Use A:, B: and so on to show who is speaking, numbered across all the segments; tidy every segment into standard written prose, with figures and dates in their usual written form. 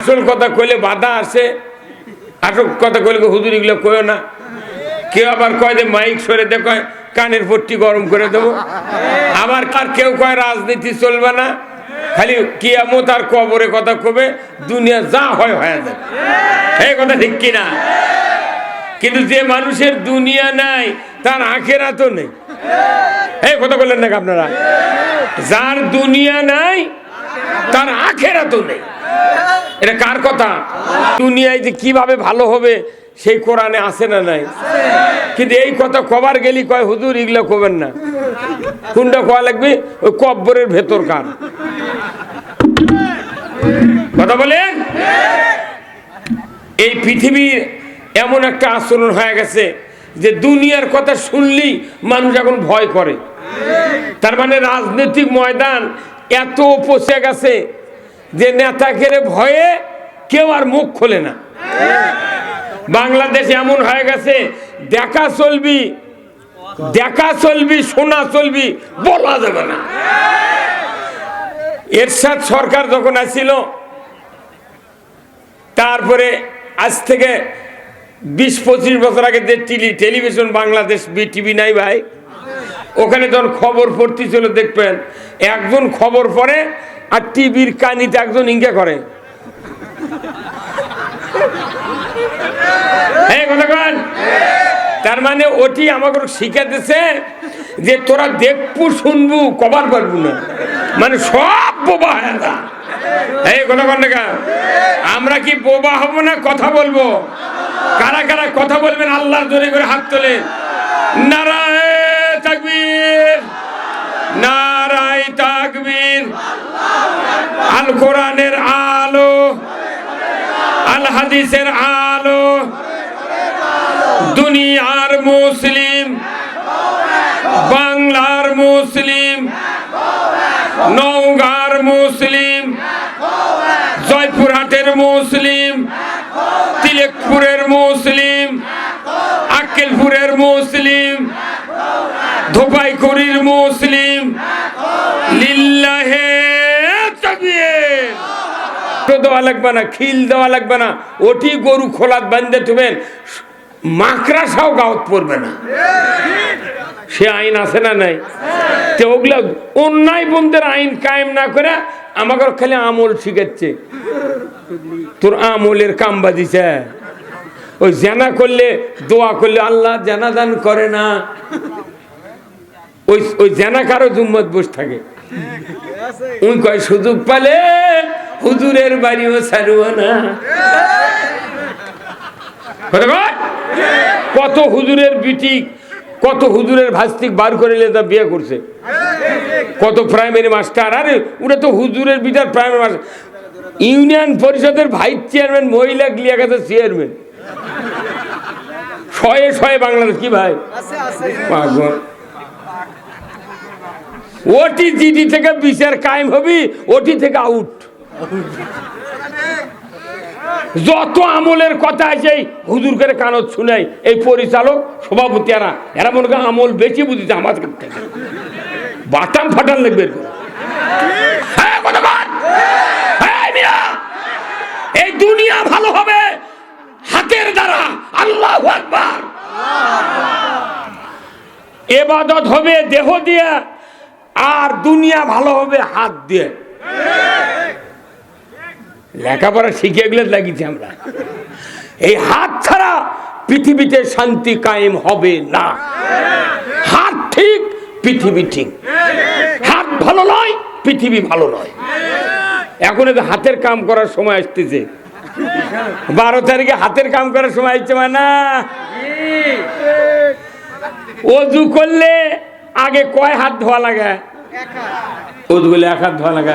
A: আসল কথা কইলে বাধা আসে, আসল কথা কইলে হুজুর এগুলো কইও না। কেউ আবার কয় যে মাইক সরে দে, কয় কানের পট্টি গরম করে দেবো। আবার কার কেউ কয় রাজনীতি চলবে না, খালি কিয়ামত আর কবরে কথা কবে, দুনিয়া যা হয় হয়ে যাবে। এই কথা ঠিক কিনা? কিন্তু যে মানুষের দুনিয়া নাই তার আখেরাতও নেই। এই কথা বললেন নাকি আপনারা? যার দুনিয়া নাই তার আখেরাতও নেই। এটা কার কথা? দুনিয়ায় যে কিভাবে ভালো হবে সেই কোরআনে আছে না নাই? কিন্তু এই কথা কবার গেলি কয় হুজুর এগুলো কবেন না। কোনটা কয়া লাগবে? ওই কব্বরের ভেতরকার কথা বলেন। এই পৃথিবীর এমন একটা আচরণ হয়ে গেছে যে দুনিয়ার কথা শুনলেই মানুষ এখন ভয় করে। তার মানে রাজনৈতিক ময়দান এত পচে গেছে যে নেতাকে ভয়ে কেউ আর মুখ খোলে না। বাংলাদেশ এমন হয়ে গেছে দেখা চলবি শোনা চলবি বলা যাবে না। এরশাদ সরকার যখন আসছিল, তারপরে আজ থেকে 20-25 বছর আগে যে টেলিভিশন বাংলাদেশ বিটিভি নাই ভাই, ওখানে যখন খবর পড়তেছিল দেখবেন একজন খবর পড়ে আর টিভির কানিতে একজন ইঙ্গা করে। তার মানে ওটি আমাকে শিখাতেছে যে তোরা দেখবু শুনবু কবার পারবো না, মানে সব বোবা হয়ে যা। এই কথা বল না, আমরা কি বোবা হব না? কথা বলবো। কারা কারা কথা বলবেন আল্লাহর জোরে করে হাত তোলে। নারায়ে তাকবীর, নারায়ে তাকবীর। আল কোরআনের আলো, আল হাদিসের আলো, দুনিয়ার মুসলিম, বাংলার মুসলিম, নওগাঁর মুসলিম, জয়পুরহাটের মুসলিম, তিলেকপুরের মুসলিম, আক্কেলপুরের মুসলিম, ধোপাইখড়ির মুসলিম, লিল্লাহে তাকবীর। দেওয়া লাগবে না, খিল দেওয়া লাগবে না, ওটি গরু খোলাত বান্ধে থুবেন, মাকড়াসাও গাঁত পড়বে না। সে আইন আছে না নাই? তো ওগুলা অন্যায় বন্ধের আইন কায়েম না করে আমাকে খালি আমল শিখাচ্ছে। তোর আমলের কাম বাজিছে। ওই জেনা করলে দোয়া করলে আল্লাহ জেনা দান করে না, ওই জেনা কারো জুম্মত বসে থাকে। ওই কয় সুযোগ পালে হুজুরের বাড়িও ছাড়ব না। কত হুজুরের বিটি, কত হুজুরের ভাস্তিক বার করে তা বিয়ে করছে, কত প্রাইমারি মাস্টার। আরে ওরা তো হুজুরের বিটার প্রাইমারি মাস্টার। ইউনিয়ন পরিষদের ভাইস চেয়ারম্যান মহিলা গিয়া গেছে চেয়ারম্যান। শয়ে বাংলাদেশ কি ভাই? ওটি জিডি থেকে বিচার কায়েম হবি, ওটি থেকে আউট। যত আমলের কথা আছে হুজুর করে কানত শুনাই এই পরিচালক সভাপতি, এরা মনে করেন আমল বেশি বুঝিছে আমার থেকে, বাটাম ফাটান লাগবে। এই দুনিয়া ভালো হবে হাতের দ্বারা, আল্লাহু আকবার। ইবাদত হবে দেহ দিয়ে, আর দুনিয়া ভালো হবে হাত দিয়ে। লেখাপড়া শিখে গেলে লাগিয়েছি আমরা। এই হাত ছাড়া পৃথিবীতে শান্তি কায়েম হবে না। হাত ঠিক, পৃথিবী ঠিক। হাত ভালো নয়, পৃথিবী ভালো নয়। এখন হাতের কাম করার সময় আসতেছে। 12 তারিখে হাতের কাম করার সময় আসছে। মানে ওযু করলে আগে কয় হাত ধোয়া লাগে? ওযু করলে 1 হাত ধোয়া লাগে।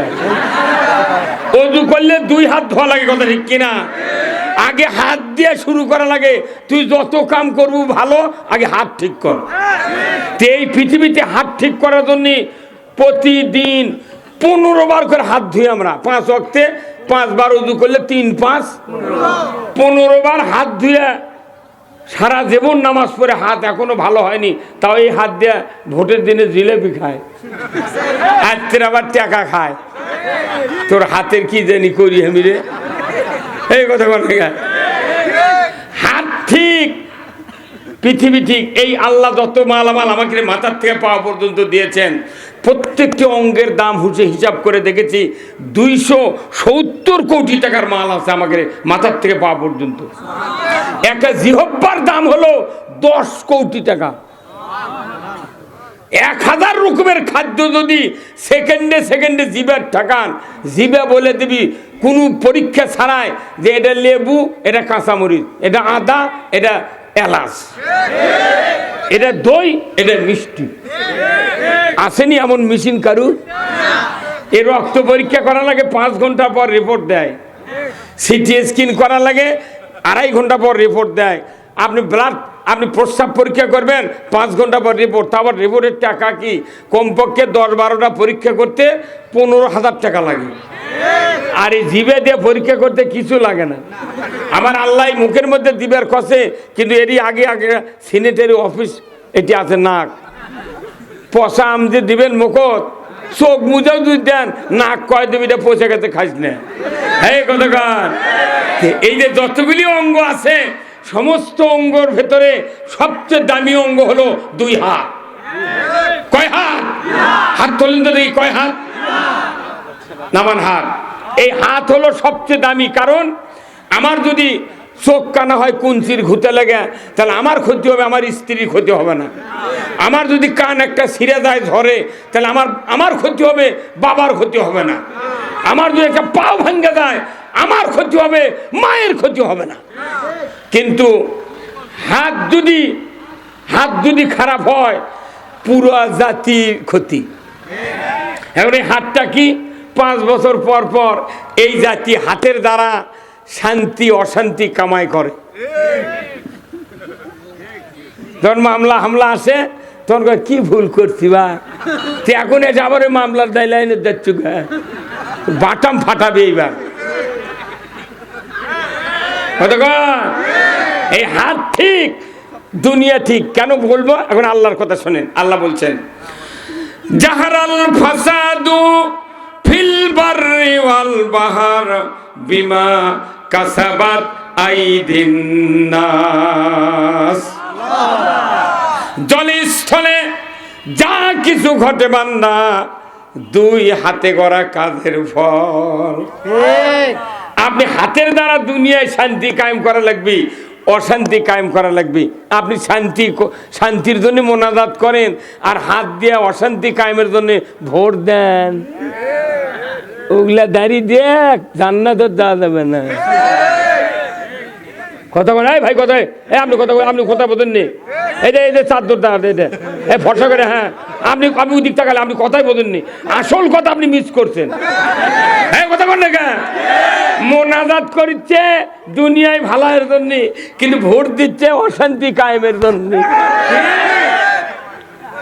A: ওযু করলে 2 হাত ধোয়া লাগে, কথা ঠিক কিনা? আগে হাত দিয়ে শুরু করা লাগে। তুই যত কাম করবো ভালো, আগে হাত ঠিক কর। এই পৃথিবীতে হাত ঠিক করার জন্য প্রতিদিন 15 বার করে হাত ধুই আমরা। 5 ওয়াক্তে 5 বার ওযু করলে 3-5 15 বার হাত ধুয়ে সারা জীবন নামাজ পড়ে হাত এখনো ভালো হয়নি, তাও এই হাত দিয়ে ভোটের দিনে জিলেপি খায়, আবার টাকা খায়। তোর হাতের কি জানি করি আমি রে। এই কথা বলে হাত ঠিক, পৃথিবী ঠিক। এই আল্লাহ যত মালামাল আমাকে মাথার থেকে পাওয়া পর্যন্ত দিয়েছেন, প্রত্যেকটি অঙ্গের দাম হিসাব করে দেখেছি 270 কোটি টাকার মাল আছে আমাকে মাথার থেকে পাওয়া পর্যন্ত। একটা জিহ্বার দাম হলো 10 কোটি টাকা। 1000 রকমের খাদ্য যদি সেকেন্ডে সেকেন্ডে জিভে ঠাকান, জিভে বলে দিবি কোনো পরীক্ষা ছাড়াই যে এটা লেবু, এটা কাঁচামরিচ, এটা আদা, এটা এলাচ, এটা দই, এটা মিষ্টি। আসেনি এমন মেশিন কারু? এ রক্ত পরীক্ষা করা লাগে 5 ঘন্টা পর রিপোর্ট দেয়, সিটি স্ক্যান করা লাগে 2.5 ঘন্টা পর রিপোর্ট দেয়। আপনি প্রস্রাব পরীক্ষা করবেন 5 ঘন্টা পর রিপোর্ট। তারপর রিপোর্টের টাকা কি? কমপক্ষে 10-12টা পরীক্ষা করতে 15,000 টাকা লাগে। আর এই জিভে দিয়ে পরীক্ষা করতে কিছু লাগে না। আমার আল্লাহ মুখের মধ্যে দিবের কষে, কিন্তু এরই আগে আগে সিনেটারি অফিস এটি আছে নাক। পশা আম যে দিবেন মুখত, চোখ মুজাও যদি দেন, নাক কয় দেবি এটা পচে গেছে, খাইস না। হ্যাঁ কতক্ষণ এই যে যতগুলি অঙ্গ আছে, সমস্ত অঙ্গর ভেতরে সবচেয়ে দামি অঙ্গ হলো 2 হাত। কয় হাত? হাত তোলেন তো দেখি, কয় হাত? নামান হাত। এই হাত হলো সবচেয়ে দামি, কারণ আমার যদি চোখ কানা হয় কুঞ্চির ঘুতে লাগে, তাহলে আমার ক্ষতি হবে, আমার স্ত্রীর ক্ষতি হবে না। আমার যদি কান একটা ছিঁড়ে যায় ঝরে, তাহলে আমার ক্ষতি হবে, বাবার ক্ষতি হবে না। আমার যদি একটা পাও ভাঙ্গে যায়, আমার ক্ষতি হবে, মায়ের ক্ষতি হবে না। কিন্তু হাত যদি খারাপ হয়, পুরো জাতির ক্ষতি। এখন এই হাতটা কি? 5 বছর পর পর এই জাতি হাতের দ্বারা শান্তি অশান্তি কামাই করে। যখন হামলা আসে, তখন কি ভুল করছি বা এখন এটা আবার মামলার দায়লাইনে যাচ্ছ, বাটাম ফাটাবে এইবার। এই হাত ঠিক, দুনিয়া ঠিক। কেন বলবো? এখন আল্লাহর কথা শোনেন। আল্লাহ বলছেন, জাহারাল ফাসাদু ফিল বাররি ওয়াল বাহর বিমা কাসাবাত আইদিন নাস। জলস্থলে যা কিছু ঘটে বান্দা, 2 হাতে গড়া কাজের ফল। আপনি হাতের দ্বারা দুনিয়ায় শান্তি কায়েম করা লাগবে, অশান্তি কায়েম করা লাগবে। আপনি শান্তির জন্য মোনাজাত করেন, আর হাত দিয়ে অশান্তি কায়েমের জন্য ভোট দেন, ওগুলা দাঁড়িয়ে দেখ, জান্নাতে যাওয়া যাবে না। কথা বলেন ভাই, কোথায় আপনি কথা বলেন নি? এই যে চাদর দাঁড়াতে এটা ফর্সা করে। হ্যাঁ, আপনি ওই দিক তাকালে আপনি কথাই বলেননি, আসল কথা আপনি মিস করছেন। হ্যাঁ কথা বলেন না, মোনাজাত করছে দুনিয়ায় ভালোর জন্য, কিন্তু ভোট দিচ্ছে অশান্তি কায়েমের জন্য।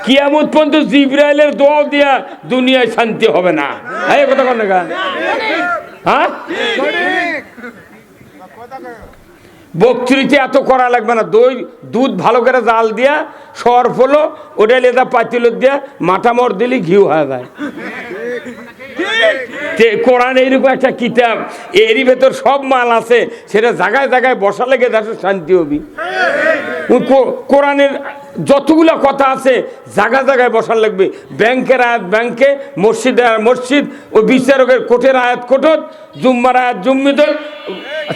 A: কিয়ামত পর্যন্ত জিবরাইলের দোয়া দিয়া দুনিয়ায় শান্তি হবে না। হ্যাঁ কথা বলেন না। হ্যাঁ, বক্তৃতা এত করা লাগবে না। দুধ ভালো করে জাল দিয়া সর্ফ হলো, ওটা লেদা পাতিল দিয়া মাথামর দিলে ঘিউ হয়ে যায়। কোরআন এইরকম একটা কিতাব, এরই ভেতর সব মাল আছে, সেটা জায়গায় জায়গায় বসা লেগে যাচ্ছে, শান্তি হবি। কোরআনের যতগুলো কথা আছে জায়গায় জায়গায় বসার লাগবে। ব্যাংকের আয়াত ব্যাংকে, মসজিদের আয়াত মসজিদ, ওই বিচারকের কোর্টের আয়াত কোর্টত, জুম্মার আয়াত জুম্মিদের,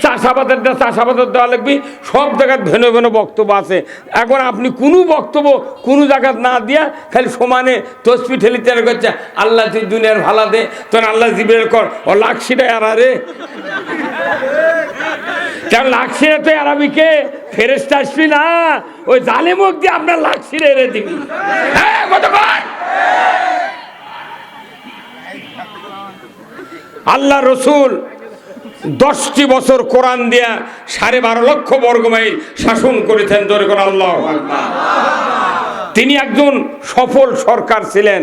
A: চাষাবাদের চাষাবাদের দেওয়া লাগবে। সব জায়গায় ভিন্ন ভিন্ন বক্তব্য আছে। এখন আপনি কোনো বক্তব্য কোনো জায়গায় না দিয়া খালি সমানে তসবি ঠেলি তৈরি করছে, আল্লাহ তুই দুনিয়ার ভালা দে, তোর আল্লাহ জীবের কর, ও লাখশিটা এরারে। কারণ লাখশিরা তো আরবিকে ফেরেশতা আসবি না, ওই জালেমক দিয়ে আপনার লাখশিরা এরে দিবি। হ্যাঁ কতক্ষণ আল্লাহ রসুল 10টি বছর কোরআন দিয়া 12.5 লক্ষ বর্গমাইল শাসন করেছেন। ধরে কোন আল্লাহু আকবার। তিনি একজন সফল সরকার ছিলেন,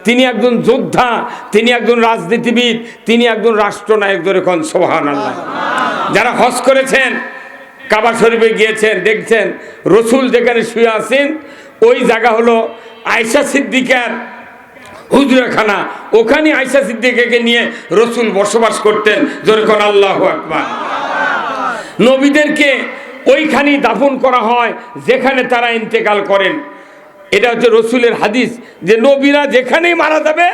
A: তিনি একজন যোদ্ধা, তিনি একজন রাজনীতিবিদ, তিনি একজন রাষ্ট্রনায়ক। ধরে কোন সুবহানাল্লাহ। যারা হজ করেছেন, কাবা শরীফে গিয়েছেন, দেখছেন রসুল যেখানে শুয়ে আছেন, ওই জায়গা হলো আয়েশা সিদ্দিকার হুজরাখানা। ওখানে আয়েশা সিদ্দিকাকে নিয়ে রসুল বসবাস করতেন। জোরে কোন আল্লাহু আকবার। নবীদেরকে ওইখানেই দাফন করা হয় যেখানে তারা ইন্তেকাল করেন। এটা হচ্ছে রসুলের হাদিস যে নবীরা যেখানেই মারা যাবে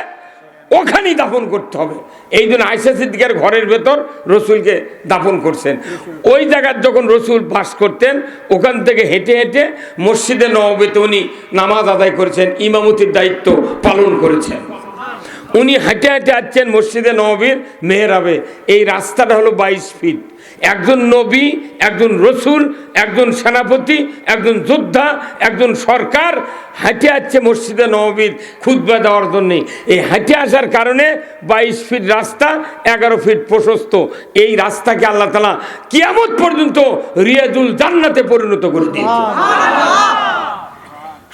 A: ওখানেই দাফন করতে হবে। এই জন্য আয়েশা সিদ্দিকার ঘরের ভেতর রসুলকে দাফন করছেন। ওই জায়গায় যখন রসুল বাস করতেন ওখান থেকে হেঁটে হেঁটে মসজিদে নববীতে উনি নামাজ আদায় করেছেন, ইমামতির দায়িত্ব পালন করেছেন। উনি হেঁটে হেঁটে আসছেন মসজিদে নববীর মেহরাবে। এই রাস্তাটা হলো 22 ফিট। একজন নবী, একজন রসুল, একজন সেনাপতি, একজন যোদ্ধা, একজন সরকার হেঁটে আসছে মসজিদে নববীর খুতবা দেওয়ার জন্যে। এই হেঁটে আসার কারণে 22 ফিট রাস্তা 11 ফিট প্রশস্ত। এই রাস্তাকে আল্লাহ তাআলা কিয়ামত পর্যন্ত রিয়াজুল জান্নাতে পরিণত করে দিয়েছে।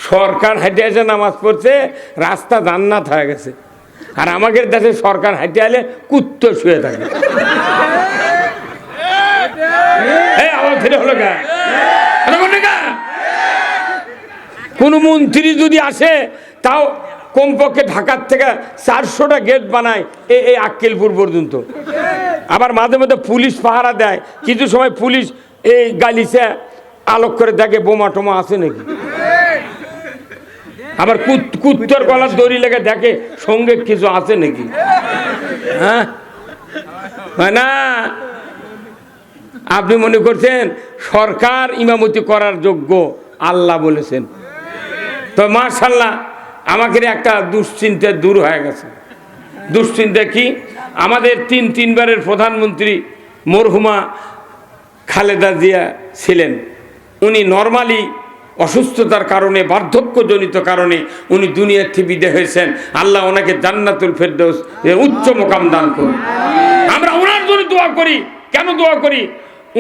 A: সরকার হেঁটে এসে নামাজ পড়ছে, রাস্তা জান্নাত হয়ে গেছে। আর আমাদের দেশে সরকার হেঁটে আলে কুত্তো শুয়ে থাকে। কোন মন্ত্রী যদি আসে তাও কমপক্ষে ঢাকার থেকে 400টা গেট বানায় এই আক্কেলপুর পর্যন্ত। আবার মাঝে মাঝে পুলিশ পাহারা দেয়, কিছু সময় পুলিশ এই গালিচা আলোক করে দেখে বোমা টোমা আছে নাকি। আবার কুত্তর গলার দড়ি লেগে দেখে সঙ্গে কিছু আছে নাকি। হ্যাঁ না, আপনি মনে করছেন সরকার ইমামতি করার যোগ্য? আল্লাহ বলেছেন তো। মাশাআল্লাহ, আমাকে একটা দুশ্চিন্তা দূর হয়ে গেছে। দুশ্চিন্তা কি? আমাদের তিনবারের প্রধানমন্ত্রী মরহুমা খালেদা জিয়া ছিলেন। উনি নরমালি অসুস্থতার কারণে, বার্ধক্যজনিত কারণে উনি দুনিয়ার থেকে বিদায় হয়েছেন। আল্লাহ ওনাকে জান্নাতুল ফেরদৌস উচ্চ মোকাম দান করুন। আমরা ওনার জন্য দোয়া করি। কেন দোয়া করি?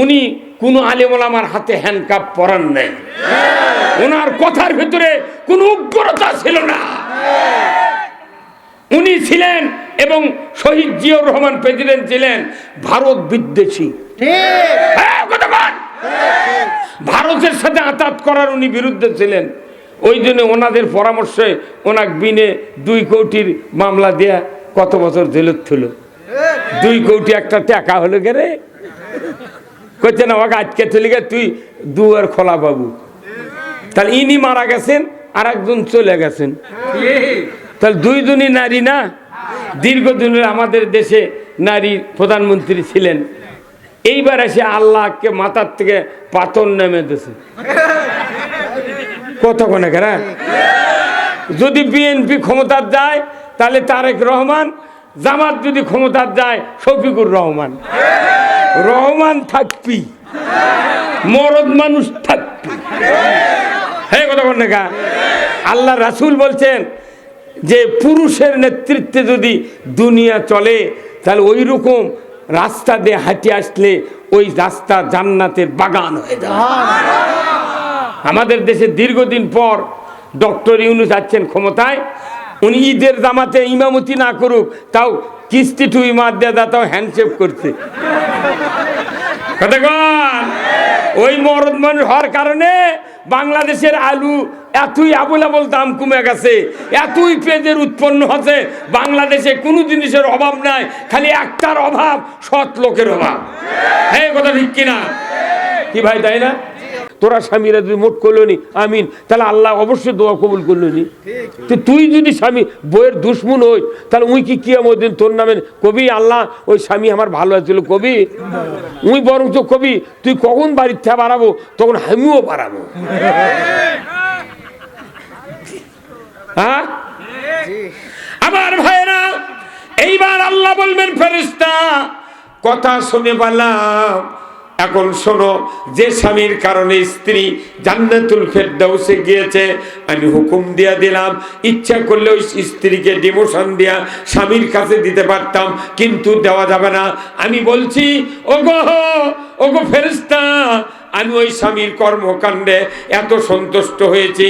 A: উনি কোনো আলেম ওলামার হাতে হ্যান্ডকাপ পরান নাই। ওনার কথার ভিতরে কোনো উগ্রতা ছিল না। উনি ছিলেন এবং শহীদ জিয়াউর রহমান প্রেসিডেন্ট ছিলেন ভারত বিদ্বেষী। ভারতের সাথে আতাত করার উনি বিরুদ্ধে ছিলেন। ওই জন্য ওনাদের পরামর্শে ওনাকে বিনে 2 কোটির মামলা দেয়া কত বছর জেলত ছিল। 2 কোটি একটা টাকা হলো গেরে কইছে না, ওকে আজকে চলে গে তুই দুয়ার খোলা বাবু। তাহলে ইনি মারা গেছেন আর একজন চলে গেছেন, তাহলে 2 জনই নারী না। দীর্ঘদিনের আমাদের দেশে নারী প্রধানমন্ত্রী ছিলেন। এইবার এসে আল্লাহকে মাথার থেকে পাথর নেমে দিয়েছে। কতক্ষণে কেনা যদি বিএনপি ক্ষমতার যায় তাহলে তারেক রহমান, জামাত যদি ক্ষমতার যায় শফিকুর রহমান। রহমান থাকবি, মরদ মানুষ থাকবি। হ্যাঁ, কতক্ষণ দেখা আল্লাহ রাসূল বলছেন যে পুরুষের নেতৃত্বে যদি দুনিয়া চলে তাহলে ওই রকম রাস্তা দিয়ে হাঁটে আসলে ওই রাস্তা জান্নাতের বাগান হয়ে যায়। আমাদের দেশে দীর্ঘদিন পর ডক্টর ইউনূস আছেন ক্ষমতায়। উনি ঈদের জামাতে ইমামতি না করুক তাও কিস্তি টু ইমাদ দেয়া তাও হ্যান্ডশেক করছে। ওই মরদ মানুষ হওয়ার কারণে বাংলাদেশের আলু এতই আবুল আবুল দাম কমে গেছে, এতই পেঁয়াজের উৎপন্ন হচ্ছে। বাংলাদেশে কোনো জিনিসের অভাব নাই, খালি একটার অভাব, সৎ লোকের অভাব। হ্যাঁ, কথা ঠিক কিনা? কি ভাই, তাই না? তোরা স্বামীরা যদি মোট করলো নি আমিন, তাহলে আল্লাহ অবশ্যই দোয়া কবুল করলো নি। তো তুই যদি স্বামী বইয়ের দুশ্মন হই তাহলে উই কি কিয়ামত দিন তোর নামে কবি আল্লাহ ওই স্বামী আমার ভালো আছিল কবি? উই বরঞ্চ কবি তুই কখন বাড়ির থেকে বাড়াবো তখন আমিও বাড়াবো। হ্যাঁ, আমার ভাইরা, এইবার আল্লাহ বলবেন ফেরেশতা কথা শুনে পালাম। এখন শোনো, যে স্বামীর কারণে স্ত্রী জান্নাতুল ফেরদাউসে গিয়েছে, আমি হুকুম দিয়া দিলাম, ইচ্ছা করলে ওই স্ত্রীকে ডিমোশন দিয়া স্বামীর কাছে দিতে পারতাম, কিন্তু দেওয়া যাবে না। আমি বলছি ওগো ফেরেশতা, আমি ওই স্বামীর কর্মকাণ্ডে এত সন্তুষ্ট হয়েছি,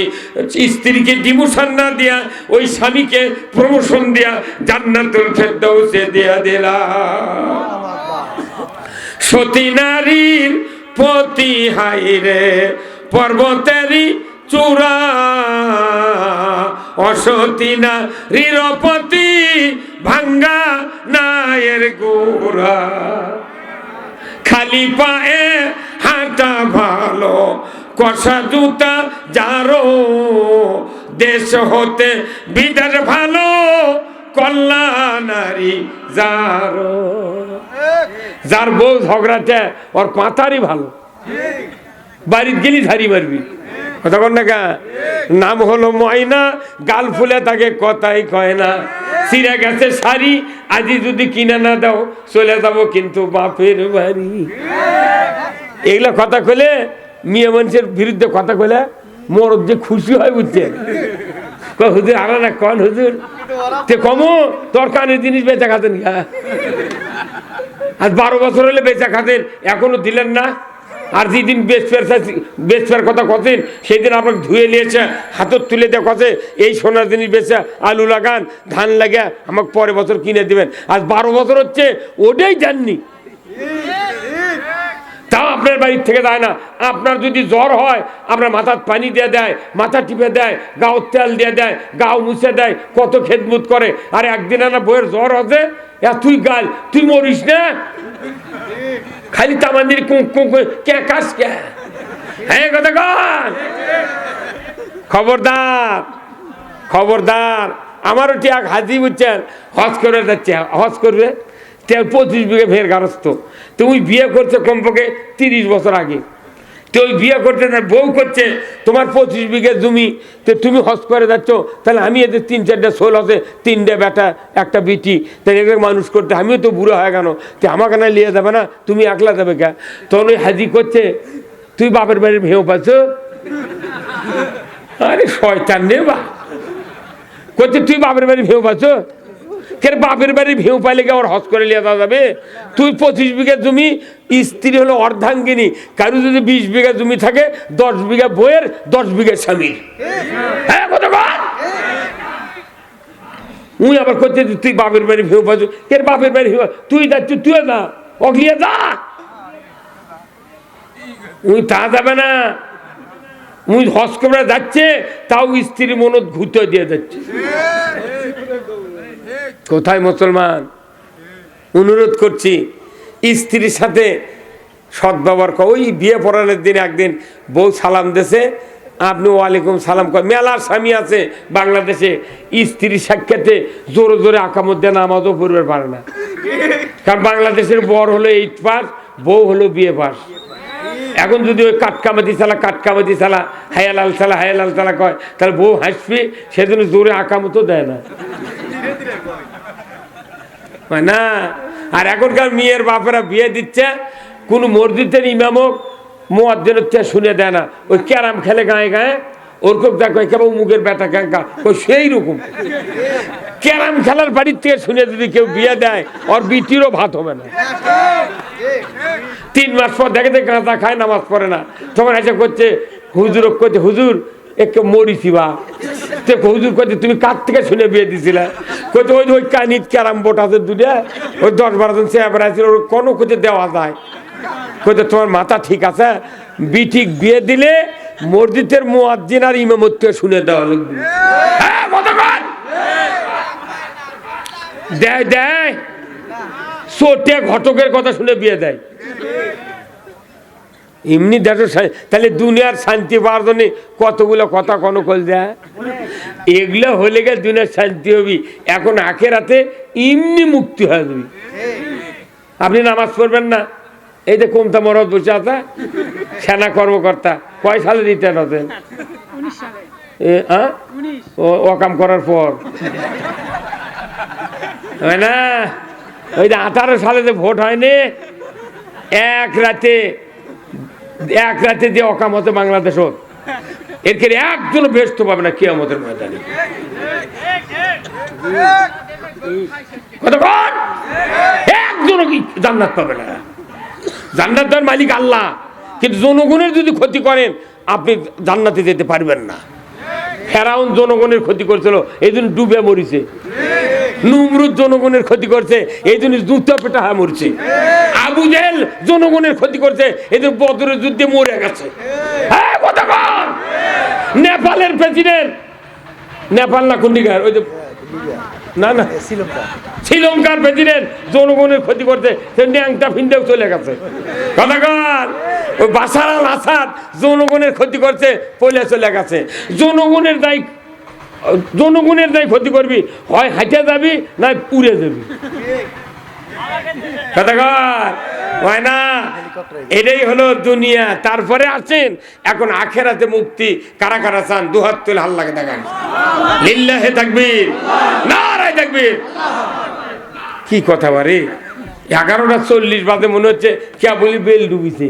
A: স্ত্রীকে ডিমোশন না দিয়া ওই স্বামীকে প্রমোশন দিয়া জান্নাতুল ফেরদাউসে দিয়া দিলাম। সতী নারীর পতি হাইরে পর্বতেরই চূড়া, অসতী নারীর পতি ভাঙ্গা নায়ের গোড়া। খালি পায়ে হাঁটা ভালো, কষা জুতা যারো, দেশ হতে বিদেশ ভালো, কল্যাণারি যারো। যার বউ ঝগড়াতে ওর পাতারই ভালো, বাড়ির গেলি ঝাড়ি মারবি, কথা কন না কা। নাম হলো ময়না, গাল ফুলে তাকে কথাই কয় না, ছিঁড়ে গেছে শাড়ি, আজি যদি কিনে না দাও চলে যাব কিন্তু বাপের বাড়ি। এগুলা কথা কইলে, মেয়ে মানুষের বিরুদ্ধে কথা কইলে মরদ যে খুশি হয়, বুঝছেন। হুজুর আরো না কন হুজুর, তে কমো তোর কানের জিনিস বেচা খাতেন গা, আর 12 বছর হলে বেচা খাতেন, এখনো দিলেন না। আর যেদিন বেচফের কথা কথেন, সেই দিন আপনাকে ধুয়ে নিয়েছে, হাতত তুলে দিয়ে কথে এই সোনার জিনিস বেচা, আলু লাগান, ধান লাগা, আমাকে পরের বছর কিনে দিবেন। আজ 12 বছর হচ্ছে, ওটাই জাননি, তাও আপনার বাড়ির থেকে দেয় না। আপনার যদি জ্বর হয়, আপনার মাথার পানি দিয়ে দেয়, মাথা টিপে দেয়, গাও তেল দিয়ে দেয়, গাও মুছে দেয়, কত খেদমত করে। আর একদিন না বইয়ের জ্বর আছে, তুই গাল, তুই মরিস না, খালি তামান্দির কে কাজ কে, হ্যাঁ কথা কন। খবরদার খবরদার, আমারও ঠিক হাজি বুঝছেন, হজ করে যাচ্ছে, হজ করবে 25 বিঘে ফের গারস্থ। তুমি বিয়ে করছো কমপক্ষে 30 বছর আগে, তো ওই বিয়ে করতে না, বউ করছে তোমার 25 বিঘে জমি, তো তুমি হজ করে যাচ্ছ, তাহলে আমি এদের 3-4টা ছোল আছে, 3টে বেটা একটা বিটি, তাহলে এদের মানুষ করতে আমিও তো বুড়ো হয়ে গেল, তো আমাকে না নিয়ে যাবে না, তুমি একলা যাবে কে। তখন ওই হাজি করছে, তুই বাপের বাড়ির ভেউ পাচ্ছ, আরে শয়তান রে বা, করছে তুই বাপের বাড়ি ভেউ পাচ্ছ, কে বাপের বাড়ি ভেউ পাইলে ওর হজ করে নিয়ে যাওয়া যাবে। তুই 25 বিঘা জমি, স্ত্রী হলো অর্ধাঙ্গিনী, কারো যদি 20 বিঘা জমি থাকে, 10 বিঘা বইয়ের, 10 বিঘা স্বামীর। হ্যাঁ কথা বল। উই আবার করছে তুই বাপের বাড়ি ভেউ পাচ্ছ, কে বাপের বাড়ি ভেউ, তুই যাচ্ছ, তুই যা, অগলিয়ে যা, উই তা যাবে না, উই হজ করে যাচ্ছে, তাও স্ত্রীর মনত ঘুরতে দিয়ে যাচ্ছে। কোথায় মুসলমান, অনুরোধ করছি স্ত্রীর সাথে সদ্ব্যবহার কর। ওই বিয়ে পড়ানোর দিন একদিন বউ সালাম দেছে, আপনি ওয়ালাইকুম সালাম কর। মেলার স্বামী আছে বাংলাদেশে, স্ত্রীর সাক্ষাতে জোরে জোরে আকামত দিয়ে নামাজও পড়বে পারে না, কারণ বাংলাদেশের বর হলো 8 পাস, বউ হলো বিয়ে পাস। এখন যদি ওই কাটকামাতি চালা হায়ালাল চালা কয়, তাহলে বউ হাসবে, সেজন্য জোরে আকামতও দেয় না না। আর এখনকার মেয়ের বাপেরা বিয়ে দিচ্ছে, কোন মসজিদের ইমামক মুয়াজ্জিনের চেয়ে শুনে দেয় না, ওই ক্যারাম খেলে গায়ে গায়ে, ওরকম দেখো কেবল মুখের ব্যাটা ক্যাঙ্কা, ওই সেই রকম ক্যারাম খেলার বাড়ির থেকে শুনে যদি কেউ বিয়ে দেয়, ওর বিটিরও ভাত হবে না। 3 মাস পর দেখে গাঁজা খায়, নামাজ পড়ে না, তখন এসে করছে হুজুর, করছে হুজুর একটু মরিছি বা, হুজুর করছে তুমি কার থেকে শুনে বিয়ে দিছিলে, করছে ওই ওই কানিত ক্যারাম বোর্ড আছে দুটা, ওই 10-12 জন চেয়ার আছে, ওর কোনো করছে দেওয়া যায়, করছে তোমার মাথা ঠিক আছে, বিঠিক বিয়ে দিলে মসজিদের মুয়াজ্জিন আর ইমামত্ব শুনে দেওয়া লাগবে। হ্যাঁ কতক্ষণ দেয় দেয়, চোটে ঘটকের কথা শুনে বিয়ে দেয়। এমনি দেখো, তাহলে দুনিয়ার শান্তি পাওয়ার জন্য কতগুলো কথা কোনো কল দেয়, এগুলো হলে গেলে দুনিয়ার শান্তি হবি। এখন আখেরাতে এমনি মুক্তি হয়ে যাবি। আপনি নামাজ পড়বেন না, এই যে কোমতা মরদ বসে আছে, সেনা কর্মকর্তা, কয় সালে রিটায়ার হতেন? ওকাম করার পর হয় না, ওই যে 18 সালে যে ভোট হয়নি, এক রাতে যে অকাম হতে বাংলাদেশ, এর কে একজন ব্যস্ত পাবে না কিয়ামতের ময়দানে। কতক্ষণ একজনও কি জান্নাত পাবে না? জান্নাত দেওয়ার মালিক আল্লাহ, কিন্তু জনগণের যদি ক্ষতি করেন আপনি জান্নাতে যেতে পারবেন না। ফেরাউন জনগণের ক্ষতি করছিল, এই জন্য ডুবে মরিছে। নমরুদ জনগণের ক্ষতি করছে, এই জন্য জুতা পেটা হয়ে মরছে। আবু জেহেল জনগণের ক্ষতি করছে, এই জন্য বদরের যুদ্ধে মরে গেছে। হ্যাঁ কতক্ষণ নেপালের প্রেসিডেন্ট, নেপাল না কোন দিকে, ওই যে না না, শ্রীলঙ্কার প্রেসিডেন্ট জনগণের ক্ষতি করতে সে ন্যাংটা ফিন্দেও চলে গেছে। কথা কর, ওই বাশার আল আসাদ জনগণের ক্ষতি করছে, পলে চলে গেছে। জনগণের দায় ক্ষতি করবি, হয় হাইটে যাবি না পুড়ে যাবি। কথা কর, হয় না? এটাই হলো দুনিয়া। তারপরে আছেন এখন আখেরাতে মুক্তি। কারা কারা চান? দুহাত তুলে আল্লাহকে দেখান। লিল্লাহে তাকবীর, নারায়ে তাকবীর। কি কথা বারে, 11:40 বাজে মনে হচ্ছে কে বলি বেল ডুবিছে।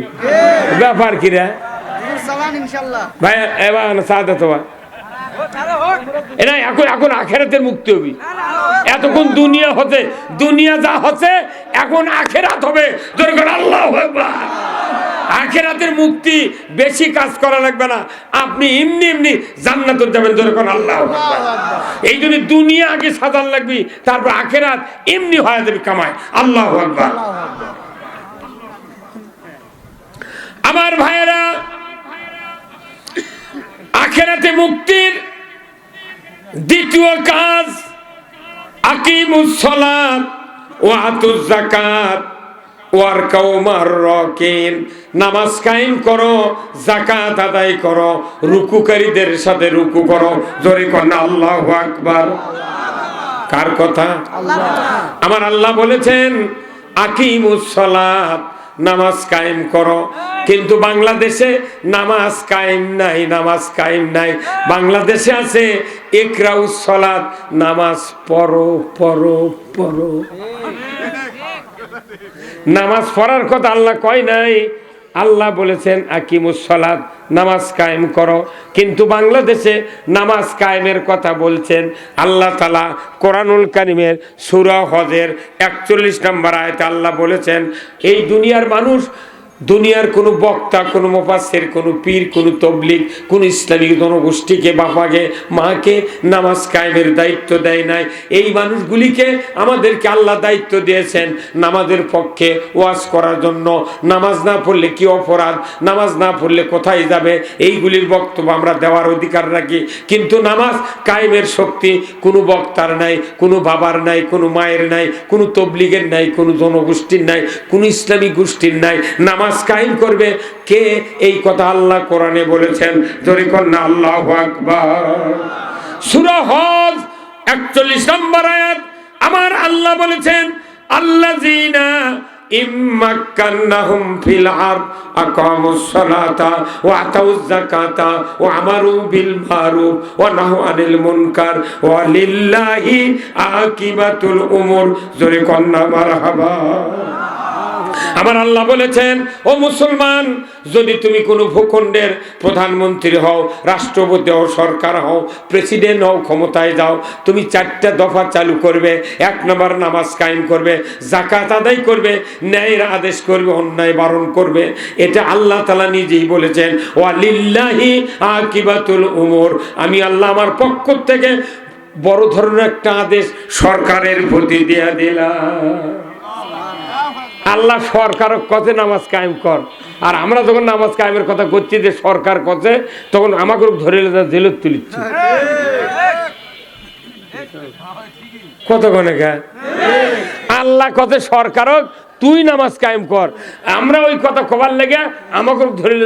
A: ব্যাপার কি রে ভাই? এবার সাদা তো এটা এখন আখেরাতের মুক্তি হবি। এতক্ষণ দুনিয়া হতে, দুনিয়া যা হচ্ছে এখন আখেরাত হবে। আল্লাহু আকবার। আখেরাতের মুক্তি বেশি কাজ করা লাগবে না, আপনি এমনি এমনি জান্নাতে যাবেন। যখন আল্লাহু আকবার। এই জন্য দুনিয়া আগে সাজান লাগবি, তারপর আখেরাত এমনি হয়ে যাবে কামায়। আল্লাহু আকবার। আমার ভাইয়েরা, আখেরাতে মুক্তির দ্বিতীয় কাজ আকিমুস সালাত ওয়া আতুজ যাকাত ওয়ারকাউ মার রাকিন। নামাজ কায়েম করো, যাকাত আদায় করো, রুকুকারীদের সাথে রুকু করো। জোরে কর না আল্লাহু আকবার। কার কথা? আমার আল্লাহ বলেছেন আকিমুস সালাত, নামাজ কায়েম করো। কিন্তু বাংলাদেশে নামাজ কায়েম নাই, নামাজ কায়েম নাই। বাংলাদেশে আছে ইকরাউস সালাত, নামাজ পড়ো পড়ো পড়ো। নামাজ পড়ার কথা আল্লাহ কয় নাই, আল্লাহ বলেছেন আকিমুস সালাত, নামাজ কায়েম করো। কিন্তু বাংলাদেশে নামাজ কায়েমের কথা বলছেন আল্লাহ তাআলা কোরআনুল কারীমের সূরা হজের 41 নম্বর আয়াতে আল্লাহ বলেছেন, এই দুনিয়ার মানুষ, দুনিয়ার কোনো বক্তা, কোনো মুফাসসির, কোনো পীর, কোনো তবলিগ, কোনো ইসলামিক জনগোষ্ঠীকে, বাপাকে, মাকে নামাজ কায়েমের দায়িত্ব দেয় নাই। এই মানুষগুলিকে আমাদেরকে আল্লাহ দায়িত্ব দিয়েছেন নামাজের পক্ষে ওয়াজ করার জন্য। নামাজ না পড়লে কি অপরাধ, নামাজ না পড়লে কোথায় যাবে, এইগুলির বক্তব্য আমরা দেওয়ার অধিকার রাখি। কিন্তু নামাজ কায়েমের শক্তি কোনো বক্তার নাই, কোনো বাবার নাই, কোনো মায়ের নাই, কোনো তবলিগের নাই, কোনো জনগোষ্ঠীর নাই, কোনো ইসলামিক গোষ্ঠীর নাই। নামাজ কায়েম করবে কে? এই কথা আল্লাহ কোরআনে বলেছেন। জোরে কর না আল্লাহু আকবার। সূরা হজ 41 নম্বর আয়াত আমার আল্লাহ বলেছেন, আল্লাযীনা ইম্মাক্কান্নাহুম ফিল আরদ আকামুস সালাতা ওয়া আতাউজ যাকাতা ওয়া আমারু বিল মারুফ ওয়া নাহু আনিল মুনকার ওয়া লিল্লাহি আকিবাতুল উমুর। জোরে কর না মারহাবা। আমার আল্লাহ বলেছেন, ও মুসলমান, যদি তুমি কোনো ভূখণ্ডের প্রধানমন্ত্রী হও, রাষ্ট্রপতি হও, সরকার হও, প্রেসিডেন্ট হও, ক্ষমতায় যাও, তুমি 4টা দফা চালু করবে। 1 নম্বর নামাজ কায়েম করবে, যাকাত আদায় করবে, ন্যায়ের আদেশ করবে, অন্যায় বারণ করবে। এটা আল্লাহ তাআলা নিজেই বলেছেন, ওয়া লিল্লাহি আকিবাতুল উমুর। আমি আল্লাহ আমার পক্ষ থেকে বড় ধরনের একটা আদেশ সরকারের প্রতি দিয়ে দিলাম। আল্লাহ সরকার কতে নামাজ কায়েম কর, আর আমরা যখন নামাজ কায়েমের কথা করছি যে সরকার কতে, তখন আমাকে ধরে জেলত তুলিচ্ছি। কতক্ষণে আল্লাহ কতে সরকার তুই নামাজ কায়েম কর, আমরা ওই কথা কবার লেগে আমাকে ধরে